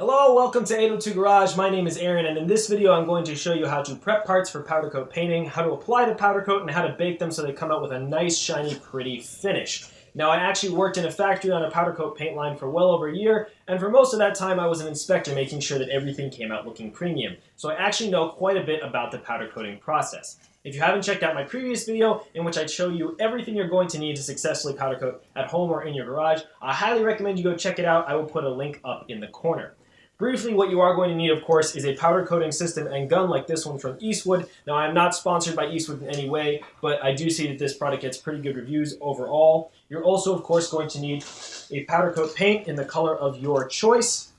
Hello, welcome to 802 Garage. My name is Aaron, and in this video I'm going to show you how to prep parts for powder coat painting, how to apply the powder coat, and how to bake them so they come out with a nice, shiny, pretty finish. Now, I actually worked in a factory on a powder coat paint line for well over a year, and for most of that time I was an inspector making sure that everything came out looking premium. So I actually know quite a bit about the powder coating process. If you haven't checked out my previous video, in which I show you everything you're going to need to successfully powder coat at home or in your garage, I highly recommend you go check it out. I will put a link up in the corner. Briefly, what you are going to need, of course, is a powder coating system and gun like this one from Eastwood. Now, I am not sponsored by Eastwood in any way, but I do see that this product gets pretty good reviews overall. You're also, of course, going to need a powder coat paint in the color of your choice.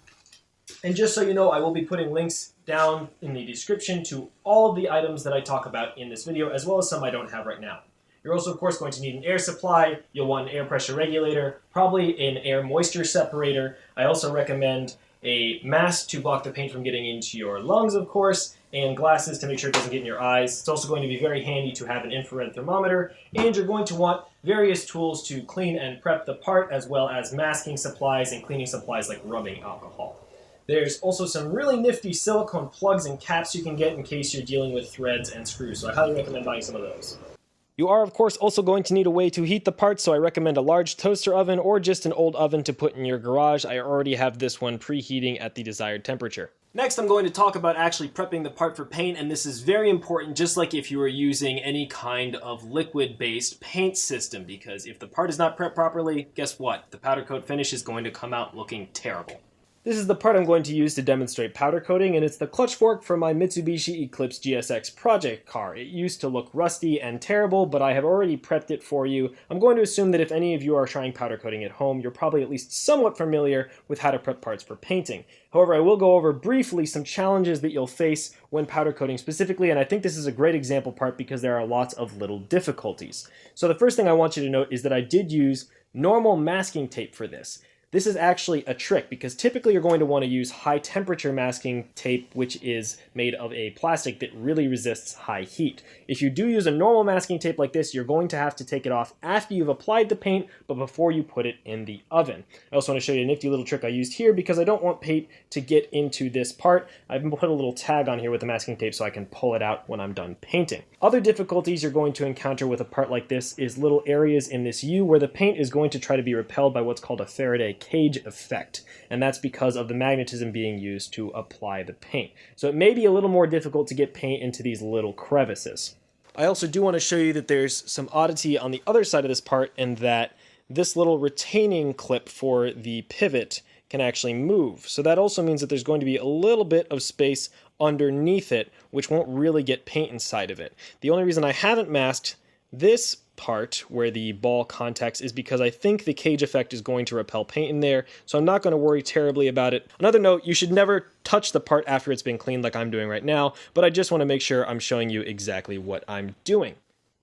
And just so you know, I will be putting links down in the description to all of the items that I talk about in this video, as well as some I don't have right now. You're also, of course, going to need an air supply. You'll want an air pressure regulator, probably an air moisture separator. I also recommend a mask to block the paint from getting into your lungs, of course, and glasses to make sure it doesn't get in your eyes. It's also going to be very handy to have an infrared thermometer, and you're going to want various tools to clean and prep the part, as well as masking supplies and cleaning supplies like rubbing alcohol. There's also some really nifty silicone plugs and caps you can get in case you're dealing with threads and screws, so I highly recommend buying some of those. You are, of course, also going to need a way to heat the parts, so I recommend a large toaster oven or just an old oven to put in your garage. I already have this one preheating at the desired temperature. Next, I'm going to talk about actually prepping the part for paint, and this is very important, just like if you were using any kind of liquid-based paint system, because if the part is not prepped properly, guess what? The powder coat finish is going to come out looking terrible. This is the part I'm going to use to demonstrate powder coating, and it's the clutch fork from my Mitsubishi Eclipse GSX project car. It used to look rusty and terrible, but I have already prepped it for you. I'm going to assume that if any of you are trying powder coating at home, you're probably at least somewhat familiar with how to prep parts for painting. However, I will go over briefly some challenges that you'll face when powder coating specifically, and I think this is a great example part because there are lots of little difficulties. So the first thing I want you to note is that I did use normal masking tape for this. This is actually a trick because typically you're going to want to use high temperature masking tape, which is made of a plastic that really resists high heat. If you do use a normal masking tape like this, you're going to have to take it off after you've applied the paint, but before you put it in the oven. I also want to show you a nifty little trick I used here because I don't want paint to get into this part. I've put a little tag on here with the masking tape so I can pull it out when I'm done painting. Other difficulties you're going to encounter with a part like this is little areas in this U where the paint is going to try to be repelled by what's called a Faraday cage effect, and that's because of the magnetism being used to apply the paint. So it may be a little more difficult to get paint into these little crevices. I also do want to show you that there's some oddity on the other side of this part, and that this little retaining clip for the pivot can actually move. So that also means that there's going to be a little bit of space underneath it, which won't really get paint inside of it. The only reason I haven't masked this part where the ball contacts is because I think the cage effect is going to repel paint in there, so I'm not going to worry terribly about it. Another note, you should never touch the part after it's been cleaned like I'm doing right now, but I just want to make sure I'm showing you exactly what I'm doing.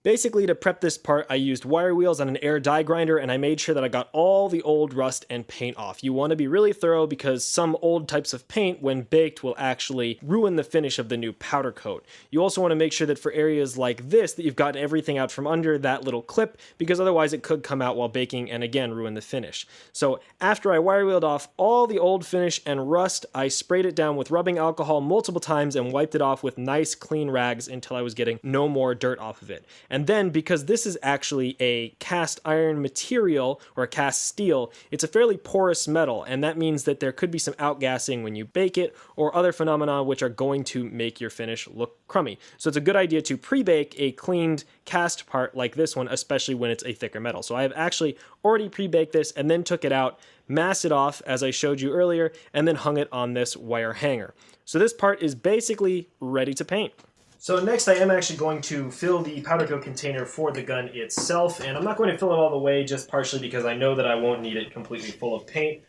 Basically, to prep this part, I used wire wheels on an air die grinder, and I made sure that I got all the old rust and paint off. You want to be really thorough because some old types of paint, when baked, will actually ruin the finish of the new powder coat. You also want to make sure that for areas like this, that you've gotten everything out from under that little clip, because otherwise it could come out while baking and again ruin the finish. So after I wire wheeled off all the old finish and rust, I sprayed it down with rubbing alcohol multiple times and wiped it off with nice clean rags until I was getting no more dirt off of it. And then, because this is actually a cast iron material, or a cast steel, it's a fairly porous metal, and that means that there could be some outgassing when you bake it, or other phenomena which are going to make your finish look crummy. So it's a good idea to pre-bake a cleaned cast part like this one, especially when it's a thicker metal. So I have actually already pre-baked this, and then took it out, masked it off, as I showed you earlier, and then hung it on this wire hanger. So this part is basically ready to paint. So next I am actually going to fill the powder coat container for the gun itself, and I'm not going to fill it all the way, just partially because I know that I won't need it completely full of paint.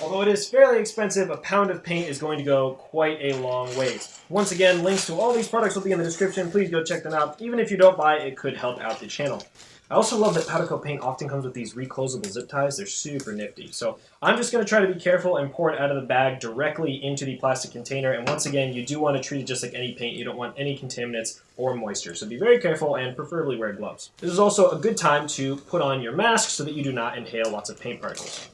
Although it is fairly expensive, a pound of paint is going to go quite a long ways. Once again, links to all these products will be in the description. Please go check them out. Even if you don't buy, it could help out the channel. I also love that powder coat paint often comes with these reclosable zip ties. They're super nifty. So I'm just going to try to be careful and pour it out of the bag directly into the plastic container. And once again, you do want to treat it just like any paint. You don't want any contaminants or moisture. So be very careful and preferably wear gloves. This is also a good time to put on your mask so that you do not inhale lots of paint particles.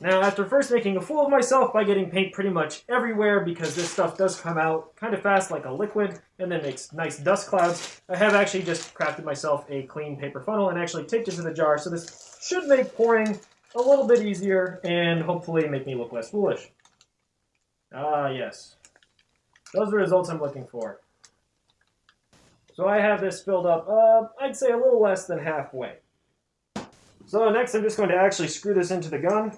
Now, after first making a fool of myself by getting paint pretty much everywhere, because this stuff does come out kind of fast like a liquid and then makes nice dust clouds, I have actually just crafted myself a clean paper funnel and actually taped it to the jar, so this should make pouring a little bit easier and hopefully make me look less foolish. Ah, yes. Those are the results I'm looking for. So I have this filled up, I'd say a little less than halfway. So next I'm just going to actually screw this into the gun.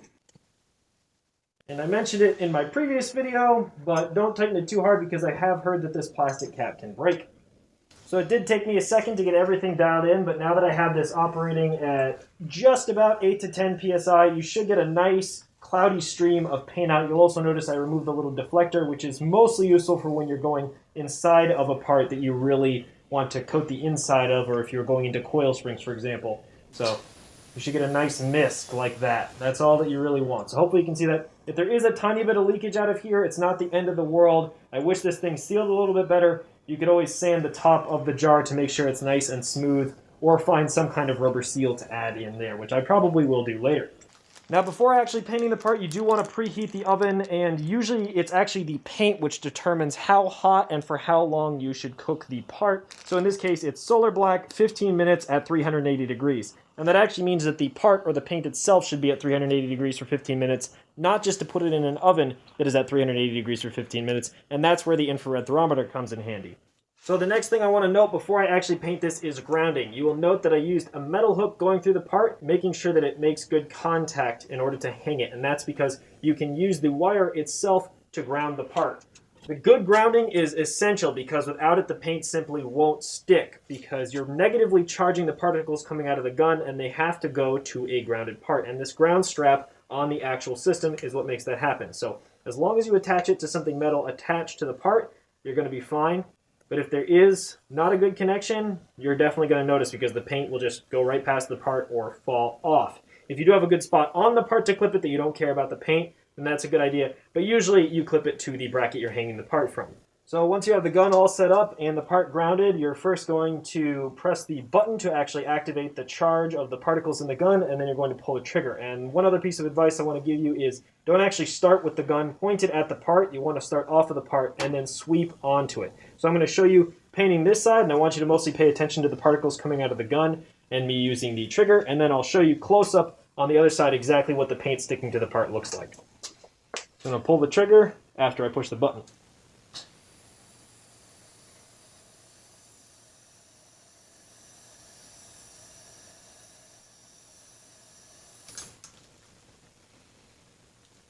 And I mentioned it in my previous video, but don't tighten it too hard because I have heard that this plastic cap can break. So it did take me a second to get everything dialed in, but now that I have this operating at just about 8 to 10 psi, you should get a nice cloudy stream of paint out. You'll also notice I removed the little deflector, which is mostly useful for when you're going inside of a part that you really want to coat the inside of, or if you're going into coil springs, for example. So you should get a nice mist like that. That's all that you really want. So hopefully you can see that. If there is a tiny bit of leakage out of here, it's not the end of the world. I wish this thing sealed a little bit better. You could always sand the top of the jar to make sure it's nice and smooth, or find some kind of rubber seal to add in there, which I probably will do later. Now, before actually painting the part, you do want to preheat the oven, and usually it's actually the paint which determines how hot and for how long you should cook the part. So in this case, it's solar black, 15 minutes at 380 degrees. And that actually means that the part or the paint itself should be at 380 degrees for 15 minutes, not just to put it in an oven that is at 380 degrees for 15 minutes, and that's where the infrared thermometer comes in handy. So the next thing I want to note before I actually paint this is grounding. You will note that I used a metal hook going through the part, making sure that it makes good contact in order to hang it, and that's because you can use the wire itself to ground the part. The good grounding is essential because without it the paint simply won't stick, because you're negatively charging the particles coming out of the gun and they have to go to a grounded part, and this ground strap on the actual system is what makes that happen. So as long as you attach it to something metal attached to the part, you're going to be fine. But if there is not a good connection, you're definitely going to notice because the paint will just go right past the part or fall off. If you do have a good spot on the part to clip it that you don't care about the paint, then that's a good idea. But usually you clip it to the bracket you're hanging the part from. So once you have the gun all set up and the part grounded, you're first going to press the button to actually activate the charge of the particles in the gun, and then you're going to pull the trigger. And one other piece of advice I want to give you is don't actually start with the gun pointed at the part. You want to start off of the part and then sweep onto it. So I'm going to show you painting this side, and I want you to mostly pay attention to the particles coming out of the gun and me using the trigger, and then I'll show you close up on the other side exactly what the paint sticking to the part looks like. So I'm going to pull the trigger after I push the button.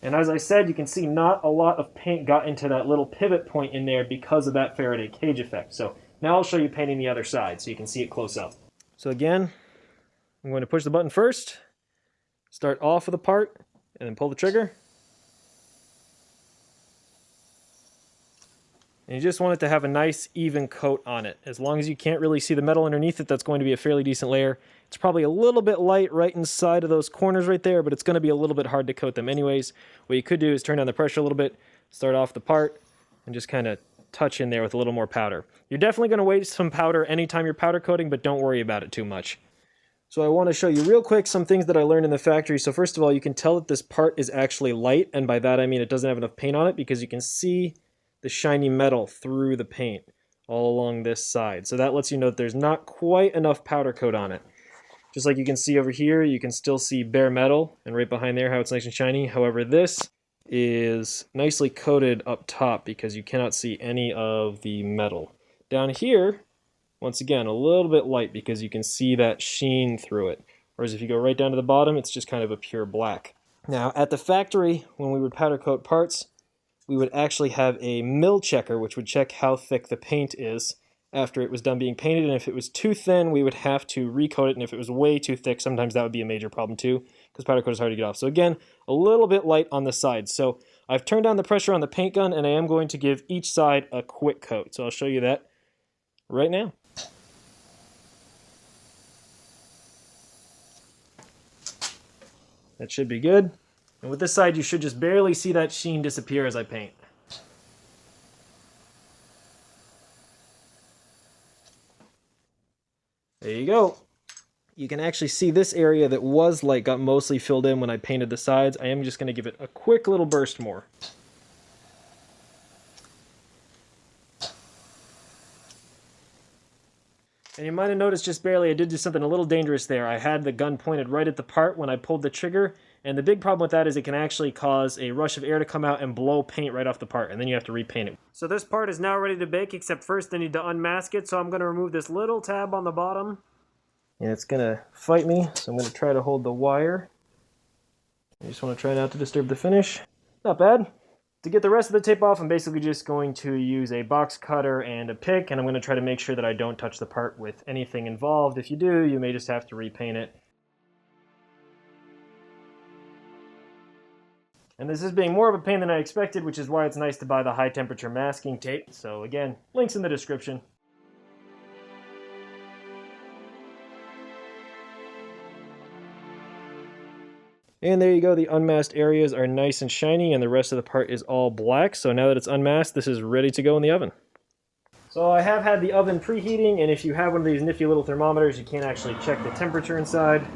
And as I said, you can see not a lot of paint got into that little pivot point in there because of that Faraday cage effect. So now I'll show you painting the other side so you can see it close up. So again, I'm going to push the button first, start off with the part, and then pull the trigger. And you just want it to have a nice even coat on it. As long as you can't really see the metal underneath it, that's going to be a fairly decent layer. It's probably a little bit light right inside of those corners right there, but it's going to be a little bit hard to coat them anyways. What you could do is turn down the pressure a little bit, start off the part, and just kind of touch in there with a little more powder. You're definitely going to waste some powder anytime you're powder coating, but don't worry about it too much. So I want to show you real quick some things that I learned in the factory. So first of all, you can tell that this part is actually light, and by that I mean it doesn't have enough paint on it because you can see the shiny metal through the paint all along this side. So that lets you know that there's not quite enough powder coat on it. Just like you can see over here, you can still see bare metal, and right behind there how it's nice and shiny. However, this is nicely coated up top because you cannot see any of the metal. Down here, once again, a little bit light because you can see that sheen through it. Whereas if you go right down to the bottom, it's just kind of a pure black. Now, at the factory, when we would powder coat parts, we would actually have a mill checker, which would check how thick the paint is after it was done being painted, and if it was too thin, we would have to recoat it, and if it was way too thick, sometimes that would be a major problem too, because powder coat is hard to get off. So again, a little bit light on the sides. So I've turned down the pressure on the paint gun, and I am going to give each side a quick coat. So I'll show you that right now. That should be good. And with this side, you should just barely see that sheen disappear as I paint. There you go. You can actually see this area that was like got mostly filled in when I painted the sides. I am just going to give it a quick little burst more. And you might have noticed just barely I did do something a little dangerous there. I had the gun pointed right at the part when I pulled the trigger, and the big problem with that is it can actually cause a rush of air to come out and blow paint right off the part, and then you have to repaint it. So this part is now ready to bake, except first I need to unmask it, so I'm going to remove this little tab on the bottom. And it's going to fight me, so I'm going to try to hold the wire. I just want to try not to disturb the finish. Not bad. To get the rest of the tape off, I'm basically just going to use a box cutter and a pick, and I'm going to try to make sure that I don't touch the part with anything involved. If you do, you may just have to repaint it. And this is being more of a pain than I expected, which is why it's nice to buy the high temperature masking tape. So again, links in the description. And there you go, the unmasked areas are nice and shiny and the rest of the part is all black. So now that it's unmasked, this is ready to go in the oven. So I have had the oven preheating, and if you have one of these nifty little thermometers, you can actually check the temperature inside.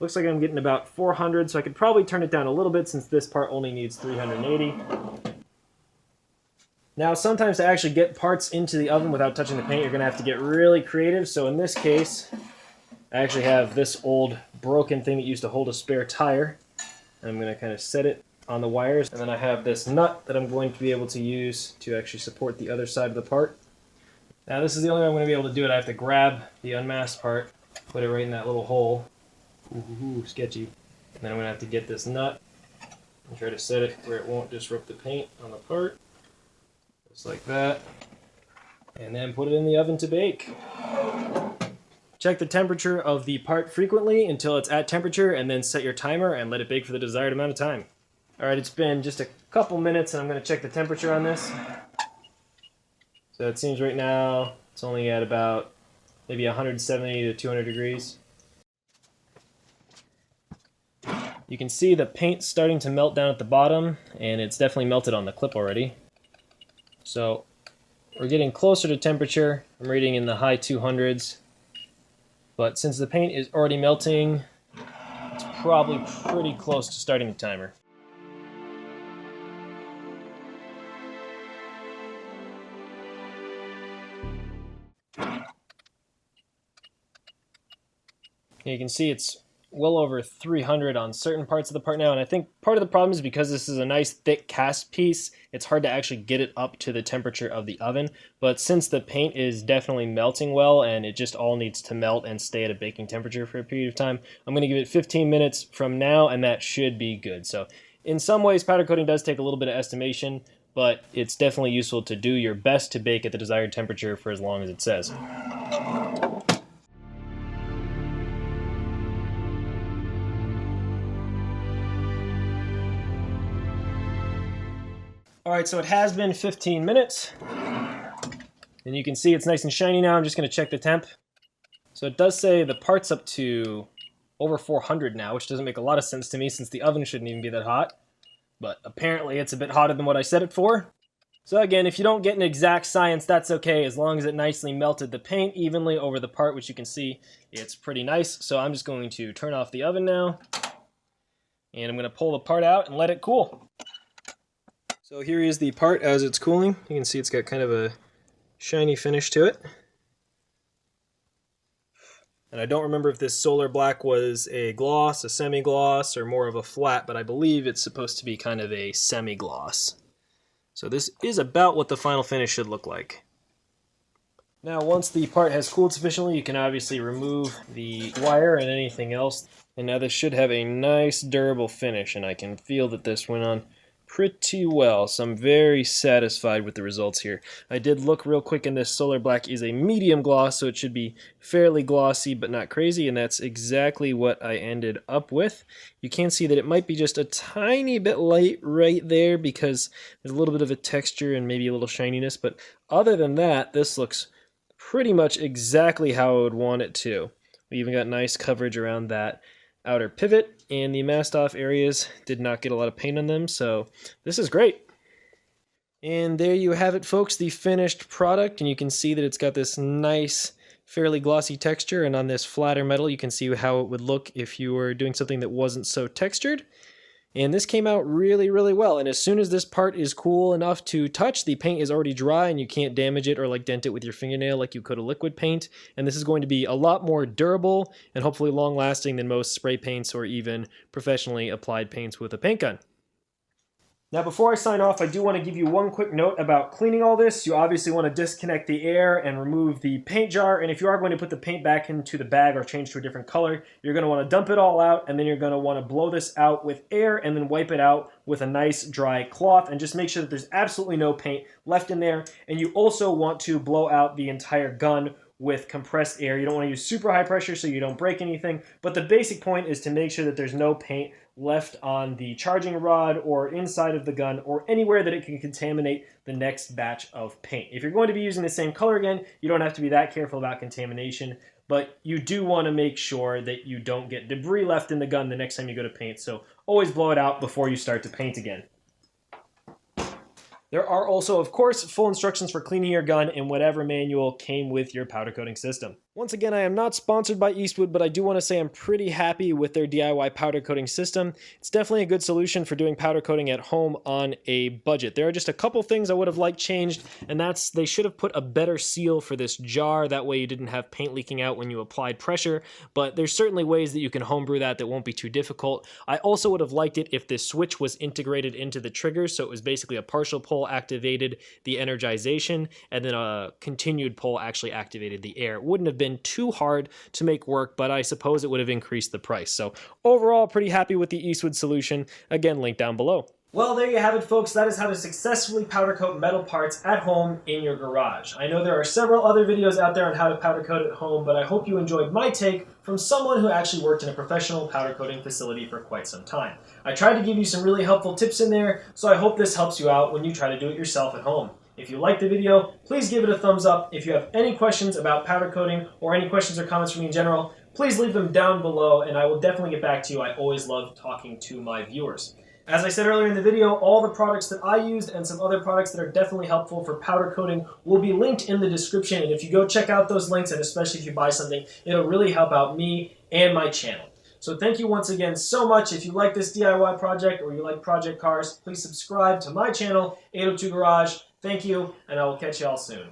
Looks like I'm getting about 400, so I could probably turn it down a little bit since this part only needs 380. Now sometimes to actually get parts into the oven without touching the paint, you're going to have to get really creative. So in this case, I actually have this old broken thing that used to hold a spare tire. I'm going to kind of set it on the wires, and then I have this nut that I'm going to be able to use to actually support the other side of the part. Now this is the only way I'm going to be able to do it. I have to grab the unmasked part, put it right in that little hole. Ooh, sketchy. And then I'm going to have to get this nut and try to set it where it won't disrupt the paint on the part. Just like that. And then put it in the oven to bake. Check the temperature of the part frequently until it's at temperature, and then set your timer and let it bake for the desired amount of time. Alright, it's been just a couple minutes and I'm going to check the temperature on this. So it seems right now it's only at about maybe 170 to 200 degrees. You can see the paint starting to melt down at the bottom, and it's definitely melted on the clip already. So we're getting closer to temperature. I'm reading in the high 200s. But since the paint is already melting, it's probably pretty close to starting the timer. You can see it's well over 300 on certain parts of the part now, and I think part of the problem is because this is a nice thick cast piece, it's hard to actually get it up to the temperature of the oven. But since the paint is definitely melting well and it just all needs to melt and stay at a baking temperature for a period of time, I'm going to give it 15 minutes from now and that should be good. So in some ways powder coating does take a little bit of estimation, but it's definitely useful to do your best to bake at the desired temperature for as long as it says. Alright, so it has been 15 minutes, and you can see it's nice and shiny now. I'm just going to check the temp. So it does say the part's up to over 400 now, which doesn't make a lot of sense to me since the oven shouldn't even be that hot. But apparently it's a bit hotter than what I set it for. So again, if you don't get an exact science, that's okay, as long as it nicely melted the paint evenly over the part, which you can see it's pretty nice. So I'm just going to turn off the oven now, and I'm going to pull the part out and let it cool. So here is the part as it's cooling. You can see it's got kind of a shiny finish to it. And I don't remember if this solar black was a gloss, a semi-gloss, or more of a flat, but I believe it's supposed to be kind of a semi-gloss. So this is about what the final finish should look like. Now once the part has cooled sufficiently, you can obviously remove the wire and anything else. And now this should have a nice durable finish, and I can feel that this went on pretty well, so I'm very satisfied with the results here. I did look real quick, and this solar black is a medium gloss, so it should be fairly glossy but not crazy, and that's exactly what I ended up with. You can see that it might be just a tiny bit light right there because there's a little bit of a texture and maybe a little shininess, but other than that, this looks pretty much exactly how I would want it to. We even got nice coverage around that outer pivot, and the masked off areas did not get a lot of paint on them, so this is great. And there you have it, folks, the finished product, and you can see that it's got this nice fairly glossy texture, and on this flatter metal you can see how it would look if you were doing something that wasn't so textured. And this came out really, really well. And as soon as this part is cool enough to touch, the paint is already dry and you can't damage it or like dent it with your fingernail like you could a liquid paint. And this is going to be a lot more durable and hopefully long lasting than most spray paints or even professionally applied paints with a paint gun. Now before I sign off, I do want to give you one quick note about cleaning all this. You obviously want to disconnect the air and remove the paint jar, and if you are going to put the paint back into the bag or change to a different color, you're going to want to dump it all out, and then you're going to want to blow this out with air and then wipe it out with a nice dry cloth, and just make sure that there's absolutely no paint left in there. And you also want to blow out the entire gun with compressed air. You don't want to use super high pressure so you don't break anything, but the basic point is to make sure that there's no paint left on the charging rod or inside of the gun or anywhere that it can contaminate the next batch of paint. If you're going to be using the same color again, you don't have to be that careful about contamination, but you do want to make sure that you don't get debris left in the gun the next time you go to paint, so always blow it out before you start to paint again. There are also, of course, full instructions for cleaning your gun in whatever manual came with your powder coating system. Once again, I am not sponsored by Eastwood, but I do want to say I'm pretty happy with their DIY powder coating system. It's definitely a good solution for doing powder coating at home on a budget. There are just a couple things I would have liked changed, and that's they should have put a better seal for this jar. That way you didn't have paint leaking out when you applied pressure, but there's certainly ways that you can homebrew that won't be too difficult. I also would have liked it if this switch was integrated into the trigger, so it was basically a partial pull activated the energization, and then a continued pull actually activated the air. It wouldn't have been too hard to make work, but I suppose it would have increased the price. So overall, pretty happy with the Eastwood solution. Again, link down below. Well, there you have it, folks. That is how to successfully powder coat metal parts at home in your garage. I know there are several other videos out there on how to powder coat at home, but I hope you enjoyed my take from someone who actually worked in a professional powder coating facility for quite some time. I tried to give you some really helpful tips in there, so I hope this helps you out when you try to do it yourself at home. If you liked the video, please give it a thumbs up. If you have any questions about powder coating or any questions or comments from me in general, please leave them down below and I will definitely get back to you. I always love talking to my viewers. As I said earlier in the video, all the products that I used and some other products that are definitely helpful for powder coating will be linked in the description, and if you go check out those links, and especially if you buy something, it'll really help out me and my channel. So thank you once again so much. If you like this DIY project or you like project cars, please subscribe to my channel, 802 Garage. Thank you, and I will catch you all soon.